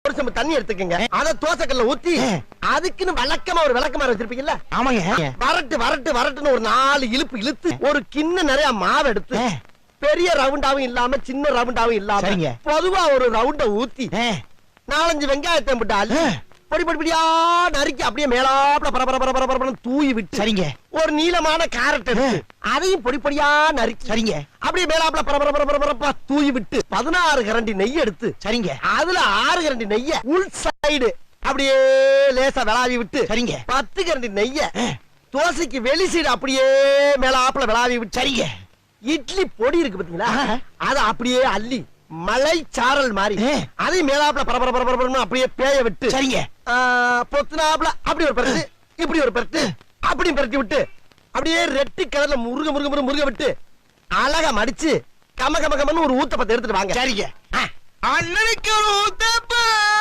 ஒரு செம்பு தண்ணி எடுத்துக்கங்க. அத தோசைக்கல்ல ஊத்தி அதுக்குன்னு வழக்கமா ஒரு விளக்கமாறு வச்சிருப்பீங்கல்ல? ஆமாங்க. வரட்டு வரட்டு வரட்டுன்னு ஒரு 4 இழுப்பு இழுத்து ஒரு கிண்ண நிறைய மாவு எடுத்து பெரிய ரவுண்டாவும் இல்லாம சின்ன ரவுண்டாவும் இல்லாம பொதுவா ஒரு ரவுண்ட ஊத்தி 4-5 வெங்காயத்தை போட்டு அள்ளி பொடி பொடி பொடியா நறுக்கி அப்படியே மேலாப்ல பரபர தூவி விட்டு சரிங்க. ஒரு நீளமான கேரட் எடுத்து அதையும் பொடி பொடியா நறுக்கி சரிங்க. அப்படியே மேலாப்ல பரபர தூவி விட்டு 16 கரண்டி நெய் எடுத்து சரிங்க. அதுல 6 கரண்டி நெய்ய உள் சைடு அப்படியே லேசா விளாவி விட்டு சரிங்க. 10 கரண்டி நெய்ய தோசைக்கு வெளி சைடு அப்படியே மேலாப்ல விளாவி விட்டு சரிங்க. இட்லி பொடி இருக்கு பாத்தீங்களா, அத அப்படியே அள்ளி மலை சாரல் மாதிரி அதை மேலாப்ல பரபர அப்படியே பேய விட்டு சரிங்க. பொத்துனாப்ல அப்படி ஒரு பரட்டு இப்படி ஒரு பரட்டு அப்படி பரட்டி விட்டு அப்படியே ரெட்டி கலர்ல முருக விட்டு அழகா மடிச்சு கம கம கமன்னு ஒரு ஊத்தப்பத்தை எடுத்துட்டு வாங்க சரிங்க. அண்ணனுக்கு ஒரு ஊத்தப்ப